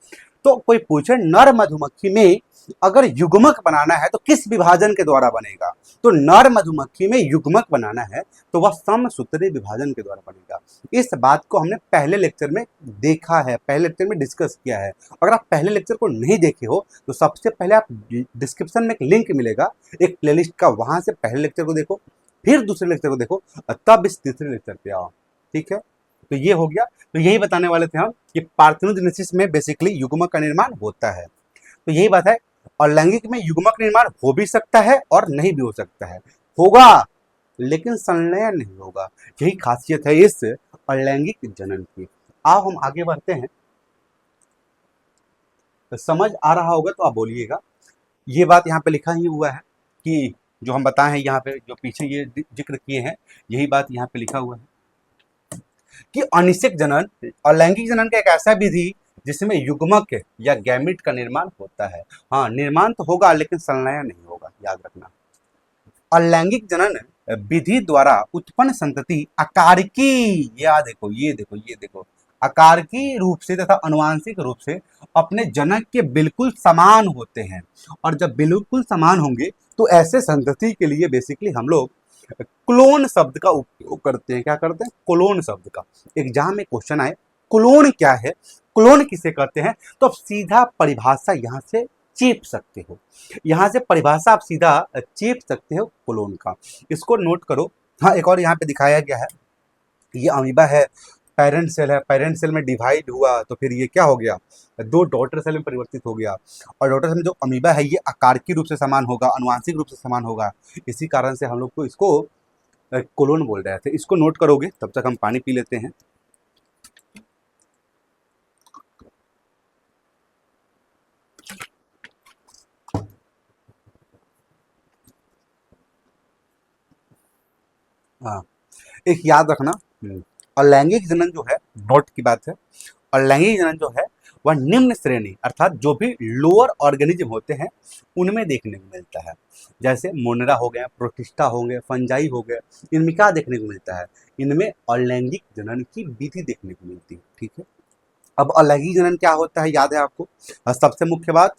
तो कोई पूछे नर मधुमक्खी में अगर युग्मक बनाना है तो किस विभाजन के द्वारा बनेगा? तो नर मधुमक्खी में युग्मक बनाना है तो वह समसूत्री विभाजन के द्वारा बनेगा। इस बात को हमने पहले लेक्चर में देखा है, पहले लेक्चर में डिस्कस किया है। अगर आप पहले लेक्चर को नहीं देखे हो तो सबसे पहले आप डिस्क्रिप्शन में एक लिंक मिलेगा एक प्लेलिस्ट का, वहां से पहले लेक्चर को देखो, फिर दूसरे लेक्चर को देखो, तब इस तीसरे लेक्चर पे आओ। ठीक है। तो ये हो गया। तो यही बताने वाले थे हम कि पार्थेनोजेनेसिस में बेसिकली युग्मक का निर्माण होता है। तो यही बात है। और लैंगिक में युग्मक निर्माण हो भी सकता है और नहीं भी हो सकता है। होगा लेकिन संलयन नहीं होगा। यही खासियत है इस अलैंगिक जनन की। आओ हम आगे बढ़ते हैं। तो समझ आ रहा होगा तो आप बोलिएगा। ये बात यहाँ पे लिखा ही हुआ है कि जो हम बताए हैं यहाँ पे, जो पीछे ये जिक्र किए हैं, यही बात यहाँ पे लिखा हुआ है कि अनिषेक जनन अलैंगिक जनन का एक ऐसा विधि जिसमें युग्मक या गैमिट का निर्माण होता है। हाँ, निर्माण तो होगा लेकिन संलयन नहीं होगा, याद रखना। अलैंगिक जनन विधि द्वारा उत्पन्न संतति आकारकी, ये देखो आकारकी रूप से तथा अनुवांशिक रूप से अपने जनक के बिल्कुल समान होते हैं। और जब बिल्कुल समान होंगे तो ऐसे संतति के लिए बेसिकली हम लोग क्लोन शब्द का उपयोग करते हैं। क्या करते हैं? क्लोन शब्द का। एग्जाम में क्वेश्चन आए क्लोन क्या है, क्लोन किसे कहते हैं, तो आप सीधा परिभाषा यहाँ से चेप सकते हो। यहाँ से परिभाषा आप सीधा चेप सकते हो क्लोन का। इसको नोट करो। हाँ, एक और यहाँ पे दिखाया गया है, ये अमीबा है, पेरेंट सेल है, पेरेंट सेल में डिवाइड हुआ तो फिर ये क्या हो गया? 2 डॉटर सेल में परिवर्तित हो गया। और डॉटर सेल में जो अमीबा है ये आकारकी रूप से समान होगा, अनुवांशिक रूप से समान होगा। इसी कारण से हम लोग को इसको कोलोन बोल रहे थे। इसको नोट करोगे। तब तक हम पानी पी लेते हैं। हाँ, एक याद रखना, अलैंगिक जनन जो है, नोट की बात है, अलैंगिक जनन जो है वह निम्न श्रेणी अर्थात जो भी लोअर ऑर्गेनिज्म होते हैं उनमें देखने को मिलता है। जैसे मोनेरा हो गया, प्रोटिस्टा हो गए, फंजाई हो गए, इनमें क्या देखने को मिलता है? इनमें अलैंगिक जनन की विधि देखने को मिलती है। ठीक है। अब अलैंगिक जनन क्या होता है, याद है आपको? सबसे मुख्य बात,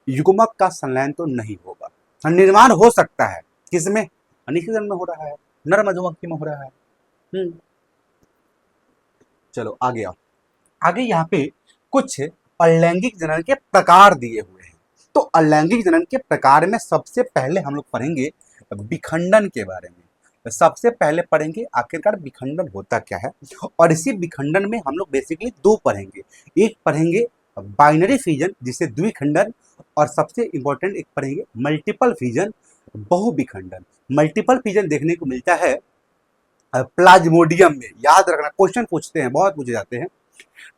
युग्मक का संलयन तो नहीं होगा। निर्माण हो सकता है किसमें? अनिषेक जनन में हो रहा है, नर मधुमक्खी में हो रहा है। चलो आगे आओ। आगे यहाँ पे कुछ अलैंगिक जनन के प्रकार दिए हुए हैं। तो अलैंगिक जनन के प्रकार में सबसे पहले हम लोग पढ़ेंगे विखंडन के बारे में। सबसे पहले पढ़ेंगे आखिरकार विखंडन होता क्या है, और इसी विखंडन में हम लोग बेसिकली दो पढ़ेंगे। एक पढ़ेंगे बाइनरी फिजन जिसे द्विखंडन, और सबसे इंपॉर्टेंट एक पढ़ेंगे मल्टीपल फिजन बहुविखंडन। मल्टीपल फिजन देखने को मिलता है प्लाज्मोडियम में, याद रखना, क्वेश्चन पूछते हैं, बहुत पूछे जाते हैं।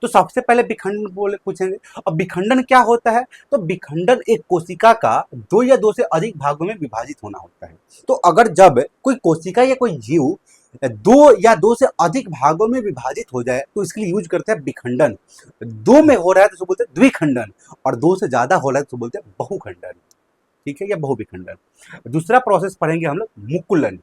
तो सबसे पहले विखंडन बोले पूछेंगे। अब विखंडन क्या होता है, तो विखंडन एक कोशिका का दो या दो से अधिक भागों में विभाजित होना होता है। तो अगर जब कोई कोशिका या कोई जीव दो या दो से अधिक भागों में विभाजित हो जाए तो इसके लिए यूज करते हैं विखंडन। दो में हो रहा है तो उसको बोलते हैं द्विखंडन, और दो से ज्यादा हो रहा है तो बोलते हैं बहुखंडन। ठीक है, या बहुविखंडन। दूसरा प्रोसेस पढ़ेंगे हम लोग मुकुलन।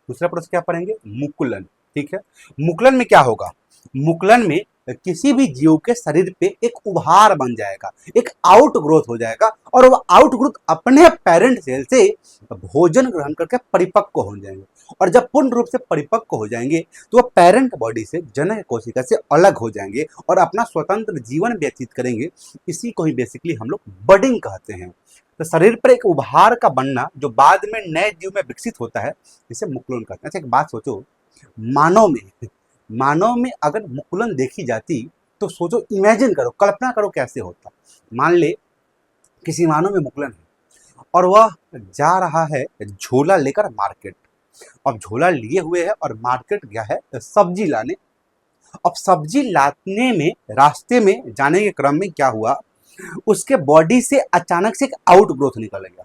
दूसरा प्रोसेस क्या पढ़ेंगे, मुकुलन। ठीक है, मुकुलन में क्या होगा, मुकुलन में किसी भी जीव के शरीर पे एक उभार बन जाएगा, एक आउट ग्रोथ हो जाएगा, और वो आउट ग्रोथ अपने पेरेंट सेल से भोजन ग्रहण करके परिपक्व हो जाएंगे। और जब पूर्ण रूप से परिपक्व हो जाएंगे तो वो पेरेंट बॉडी से, जनक कोशिका से अलग हो जाएंगे और अपना स्वतंत्र जीवन व्यतीत करेंगे। इसी को ही बेसिकली हम लोग बडिंग कहते हैं। तो शरीर पर एक उभार का बनना जो बाद में नए जीव में विकसित होता है, इसे मुकुलन कहते हैं। अच्छा, एक बात सोचो, मानव में अगर मुकुलन देखी जाती तो सोचो, इमेजिन करो, कल्पना करो कैसे होता। मान ले किसी मानव में मुकुलन है और वह जा रहा है झोला लेकर मार्केट। अब झोला लिए हुए है और मार्केट गया है सब्जी लाने। अब सब्जी लाने में, रास्ते में जाने के क्रम में क्या हुआ, उसके बॉडी से अचानक से एक आउट ग्रोथ निकल गया।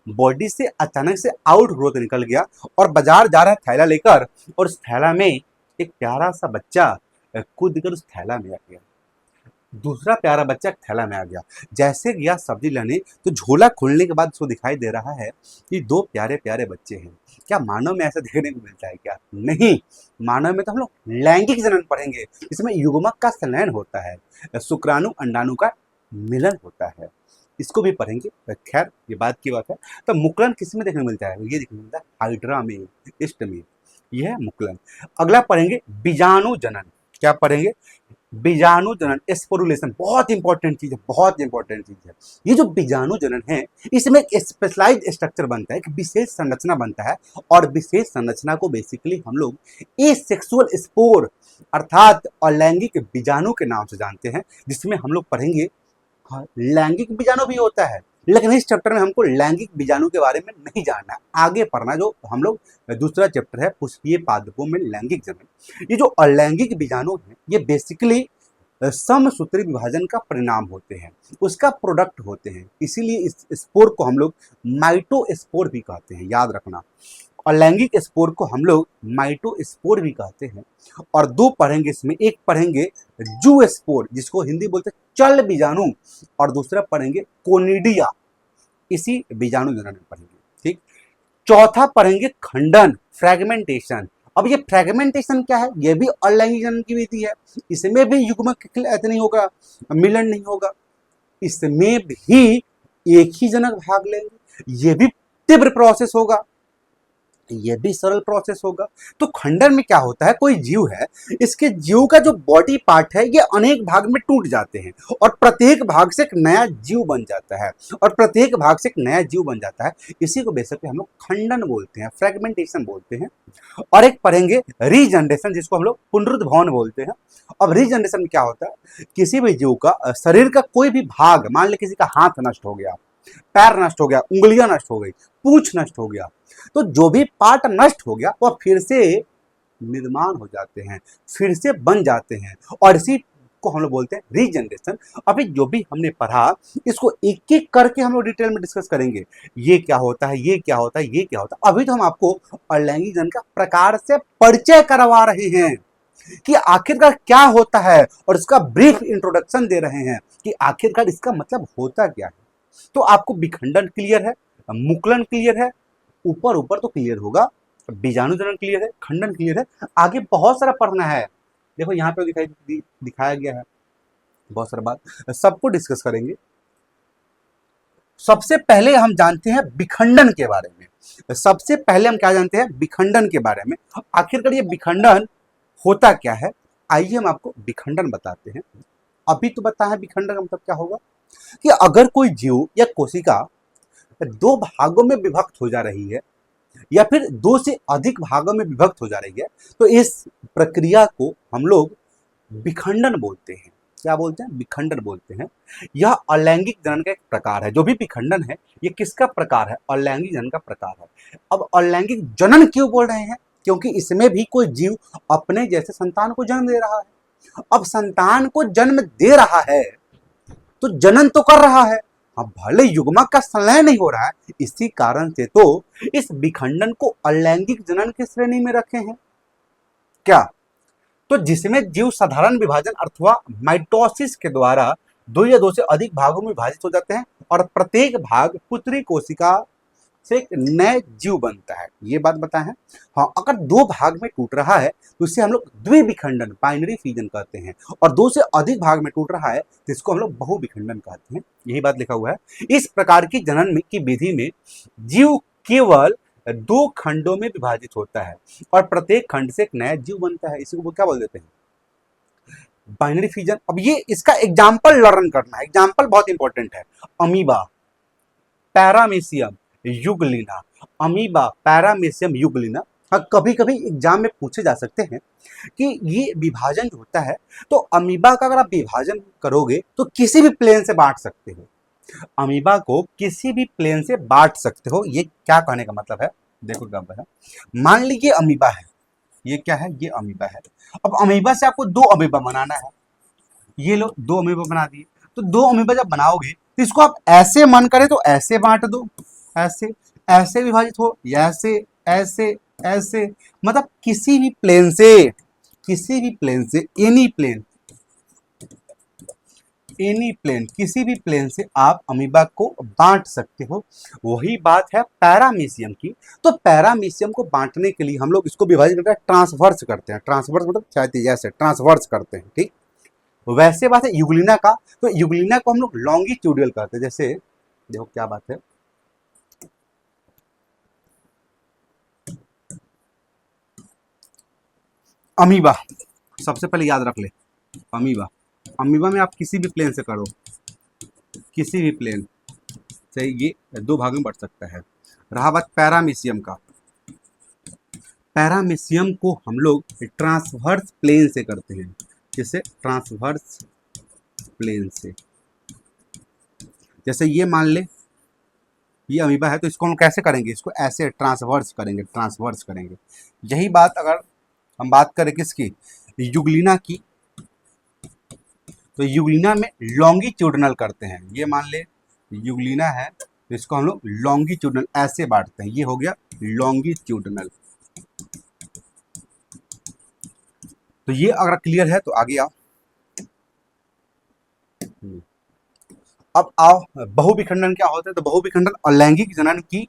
बॉडी से अचानक से आउट ग्रोथ निकल गया और बाजार जा रहा है थैला लेकर, और उस थैला में एक प्यारा सा बच्चा कूद कर उस थैला में आ गया। दूसरा प्यारा बच्चा थैला में आ गया। जैसे गया सब्जी लेने तो झोला खुलने के बाद उसको दिखाई दे रहा है कि दो प्यारे प्यारे बच्चे हैं। क्या मानव में ऐसा देखने को मिलता है क्या? नहीं। मानव में तो हम लोग लैंगिक जनन पढ़ेंगे, इसमें युग्मक का संलयन होता है, शुक्राणु अंडाणु का मिलन होता है, इसको भी पढ़ेंगे। खैर, ये बात की बात है। तो मुकुलन किस में देखने को मिलता है? ये देखने को मिलता है हाइड्रा में, इष्ट में। यह है मुकुलन। अगला पढ़ेंगे बीजाणु जनन। क्या पढ़ेंगे? बीजाणु जनन, स्पोरुलेशन। बहुत इंपॉर्टेंट चीज है, बहुत इंपॉर्टेंट चीज है। ये जो बीजाणु जनन है, इसमें एक स्पेशलाइज्ड स्ट्रक्चर बनता है, एक विशेष संरचना बनता है, और विशेष संरचना को बेसिकली हम लोग एसेक्सुअल स्पोर अर्थात अलैंगिक बीजाणु के नाम से जानते हैं, जिसमें हम लोग पढ़ेंगे। हाँ, लैंगिक बीजाणु भी होता है, लेकिन इस चैप्टर में हमको लैंगिक बीजाणु के बारे में नहीं जानना है, आगे पढ़ना। जो हम लोग दूसरा चैप्टर है पुष्पीय पादपों में लैंगिक जनन। ये जो अलैंगिक बीजाणु है, ये बेसिकली समसूत्री विभाजन का परिणाम होते हैं, उसका प्रोडक्ट होते हैं। इसीलिए इस स्पोर को हम लोग माइटोस्पोर भी कहते हैं, याद रखना। अलैंगिक स्पोर को हम लोग माइटोस्पोर भी कहते हैं। और दो पढ़ेंगे इसमें, एक पढ़ेंगे जू स्पोर जिसको हिंदी बोलते हैं चल बीजाणु, और दूसरा पढ़ेंगे कोनिडिया, इसी बीजाणु जनन में पढ़ेंगे। ठीक। चौथा पढ़ेंगे खंडन, फ्रेगमेंटेशन। अब ये फ्रेगमेंटेशन क्या है? ये भी अलैंगिक जनन की विधि है। इसमें भी युग्मक नहीं होगा, मिलन नहीं होगा, इसमें भी एक ही जनक भाग लेंगे। ये भी तीव्र प्रोसेस होगा, ये भी सरल प्रोसेस होगा। तो खंडन में क्या होता है, कोई जीव है, इसके जीव का जो बॉडी पार्ट है ये अनेक भाग में टूट जाते हैं, और प्रत्येक भाग से एक नया जीव बन जाता है, और प्रत्येक भाग से एक नया जीव बन जाता है। इसी को बेसिकली हम लोग खंडन बोलते हैं, फ्रेगमेंटेशन बोलते हैं। और एक पढ़ेंगे रीजनरेशन, जिसको हम लोग पुनरुद्भवन बोलते हैं। अब रीजनरेशन में क्या होता है, किसी भी जीव का शरीर का कोई भी भाग, मान ली किसी का हाथ नष्ट हो गया, पैर नष्ट हो गया, उंगलियां नष्ट हो गई, पूंछ नष्ट हो गया, तो जो भी पार्ट नष्ट हो गया वह फिर से निर्माण हो जाते हैं, फिर से बन जाते हैं, और इसी को हम लोग बोलते हैं रीजनरेशन। अभी जो भी हमने पढ़ा, इसको एक एक करके हम लोग डिटेल में डिस्कस करेंगे। ये क्या होता है, ये क्या होता है, ये क्या होता है। अभी तो हम आपको अलैंगिक जनन का प्रकार से परिचय करवा रहे हैं कि आखिरकार क्या होता है, और इसका ब्रीफ इंट्रोडक्शन दे रहे हैं कि आखिरकार इसका मतलब होता क्या है। तो आपको विखंडन क्लियर है, मुकुलन क्लियर है, ऊपर ऊपर तो क्लियर होगा, बीजाणु जनन क्लियर है, खंडन क्लियर है, आगे बहुत सारा पढ़ना है। देखो यहाँ पे दिखाया गया है बहुत सारा बात, सबको डिस्कस करेंगे। सबसे पहले हम जानते हैं विखंडन के बारे में। सबसे पहले हम क्या जानते हैं, विखंडन के बारे में। आखिरकार ये विखंडन होता क्या है, आइए हम आपको विखंडन बताते हैं। अभी तो बताया विखंडन का मतलब क्या होगा कि अगर कोई जीव या कोशिका दो भागों में विभक्त हो जा रही है या फिर दो से अधिक भागों में विभक्त हो जा रही है, तो इस प्रक्रिया को हम लोग विखंडन बोलते हैं। क्या बोलते हैं? विखंडन बोलते हैं। यह अलैंगिक जनन का एक प्रकार है। जो भी विखंडन है ये किसका प्रकार है? अलैंगिक जनन का प्रकार है। अब अलैंगिक जनन क्यों बोल रहे हैं? क्योंकि इसमें भी कोई जीव अपने जैसे संतान को जन्म दे रहा है। अब संतान को जन्म दे रहा है तो जनन तो कर रहा है। अब भले युग्मक का संलयन नहीं हो रहा है, इसी कारण से तो इस विखंडन को अलैंगिक जनन की श्रेणी में रखे हैं। क्या? तो जिसमें जीव साधारण विभाजन अथवा माइटोसिस के द्वारा दो या दो से अधिक भागों में विभाजित हो जाते हैं और प्रत्येक भाग पुत्री कोशिका से एक नए जीव बनता है। ये बात बताए हैं। हाँ, अगर दो भाग में टूट रहा है तो इसे हम लोग द्विविखंडन बाइनरी फ्यूजन कहते हैं, और दो से अधिक भाग में टूट रहा है तो इसको हम लोग बहुविखंडन कहते हैं। यही बात लिखा हुआ है। इस प्रकार की जनन में की विधि में जीव केवल दो खंडों में विभाजित होता है और प्रत्येक खंड से एक नया जीव बनता है। इसी को क्या बोल देते हैं? Binary fusion. अब ये इसका एग्जाम्पल लर्न करना है। एग्जाम्पल बहुत इंपॉर्टेंट है। Amoeba, paramecium, Euglena. Amoeba, paramecium, Euglena. हाँ, कभी कभी एग्जाम में पूछे जा सकते हैं कि ये विभाजन जो होता है, तो अमीबा का अगर आप विभाजन करोगे तो किसी भी प्लेन से बांट सकते हो। अमीबा को किसी भी प्लेन से बांट सकते हो। ये क्या कहने का मतलब है? देखो क्या है। मान लीजिए अमीबा है, ये क्या है? ये अमीबा है। अब अमीबा से आपको दो अमीबा बनाना है। ये लो, दो अमीबा बना दिए। तो दो अमीबा जब बनाओगे तो इसको आप ऐसे मन करे तो ऐसे बांट दो, ऐसे ऐसे विभाजित हो, या ऐसे ऐसे ऐसे, मतलब किसी भी प्लेन से, किसी भी प्लेन से, एनी प्लेन, एनी प्लेन, किसी भी प्लेन से आप अमीबा को बांट सकते हो। वही बात है पैरामीशियम की। तो पैरामीशियम को बांटने के लिए हम लोग इसको विभाजित करते हैं, ट्रांसवर्स करते हैं। ट्रांसवर्स मतलब शायद ऐसे ट्रांसवर्स करते हैं, ठीक। वैसे बात है युगलिना का। तो युगलिना को हम लोग लॉन्गिट्यूडियल कहते हैं। जैसे देखो क्या बात है, अमीबा सबसे पहले याद रख ले। अमीबा, अमीबा में आप किसी भी प्लेन से करो, किसी भी प्लेन से ये दो भागों में बढ़ सकता है। रहा बात पैरामीशियम का। पैरामीशियम को हम लोग ट्रांसवर्स प्लेन से करते हैं। जैसे ट्रांसवर्स प्लेन से, जैसे ये मान ले ये अमीबा है तो इसको हम कैसे करेंगे? इसको ऐसे ट्रांसवर्स करेंगे, ट्रांसवर्स करेंगे। यही बात अगर हम बात करें किसकी? युगलिना की, तो युगलिना में लॉन्गिट्यूडनल करते हैं। ये मान ले युगलिना है तो इसको हम लोग लॉन्गिट्यूडनल ऐसे बांटते हैं। ये हो गया लॉन्गिट्यूडनल। तो ये अगर क्लियर है तो आगे आओ। अब आओ, बहुविखंडन क्या होता है? तो बहुविखंडन अलैंगिक जनन की,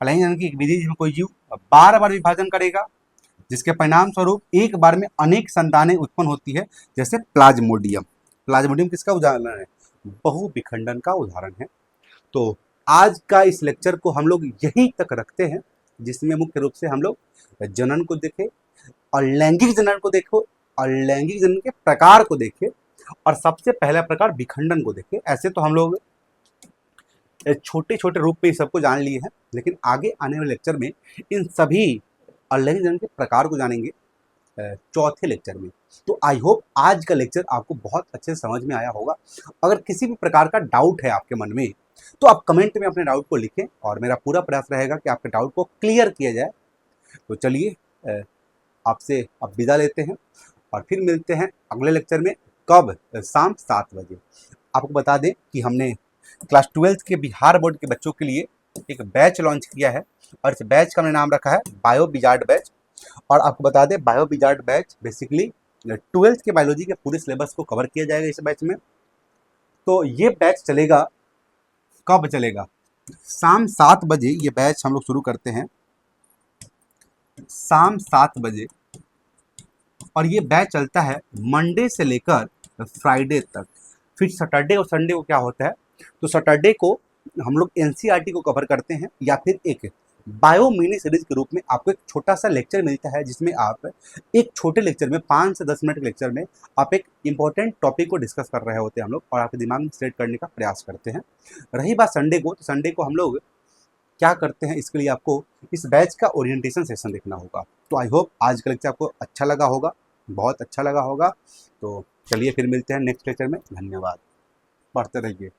अलैंगिक जनन की एक विधि जिसमें कोई जीव बार बार विभाजन करेगा, जिसके परिणाम स्वरूप एक बार में अनेक संतानें उत्पन्न होती है। जैसे प्लाज्मोडियम। प्लाज्मोडियम किसका उदाहरण है? बहुविखंडन का उदाहरण है। तो आज का इस लेक्चर को हम लोग यहीं तक रखते हैं, जिसमें मुख्य रूप से हम लोग जनन को देखे, अलैंगिक जनन को देखो, अलैंगिक जनन के प्रकार को देखे, और सबसे पहला प्रकार विखंडन को देखे। ऐसे तो हम लोग छोटे छोटे रूप में सबको जान लिए हैं, लेकिन आगे आने वाले लेक्चर में इन सभी अलैंगिक जनन के प्रकार को जानेंगे चौथे लेक्चर में। तो आई होप आज का लेक्चर आपको बहुत अच्छे से समझ में आया होगा। अगर किसी भी प्रकार का डाउट है आपके मन में तो आप कमेंट में अपने डाउट को लिखें, और मेरा पूरा प्रयास रहेगा कि आपके डाउट को क्लियर किया जाए। तो चलिए आपसे अब विदा लेते हैं और फिर मिलते हैं अगले लेक्चर में। कब? शाम 7 बजे। आपको बता दें कि हमने क्लास 12th के बिहार बोर्ड के बच्चों के लिए एक बैच लॉन्च किया है, और इस बैच का हमने नाम रखा है बायो विजार्ड बैच। और आपको बता दें bio wizard batch basically 12th के बायोलॉजी के पूरे सिलेबस को कवर किया जाएगा इस बैच में। तो ये बैच चलेगा, कब चलेगा? शाम 7 बजे ये बैच हम लोग शुरू करते हैं, शाम 7 बजे। और ये बैच चलता है मंडे से लेकर फ्राइडे तक। फिर सैटरडे और संडे को क्या होता है? तो सैटरडे को हम लोग एनसीईआरटी को कवर करते हैं, या फिर एक बायो मिनी सीरीज के रूप में आपको एक छोटा सा लेक्चर मिलता है, जिसमें आप एक छोटे लेक्चर में 5 से 10 मिनट के लेक्चर में आप एक इंपॉर्टेंट टॉपिक को डिस्कस कर रहे होते हैं हम लोग, और आपके दिमाग में सेट करने का प्रयास करते हैं। रही बात संडे को, तो संडे को हम लोग क्या करते हैं, इसके लिए आपको इस बैच का ओरिएंटेशन सेशन देखना होगा। तो आई होप आज का लेक्चर आपको अच्छा लगा होगा, बहुत अच्छा लगा होगा। तो चलिए फिर मिलते हैं नेक्स्ट लेक्चर में। धन्यवाद, पढ़ते रहिए।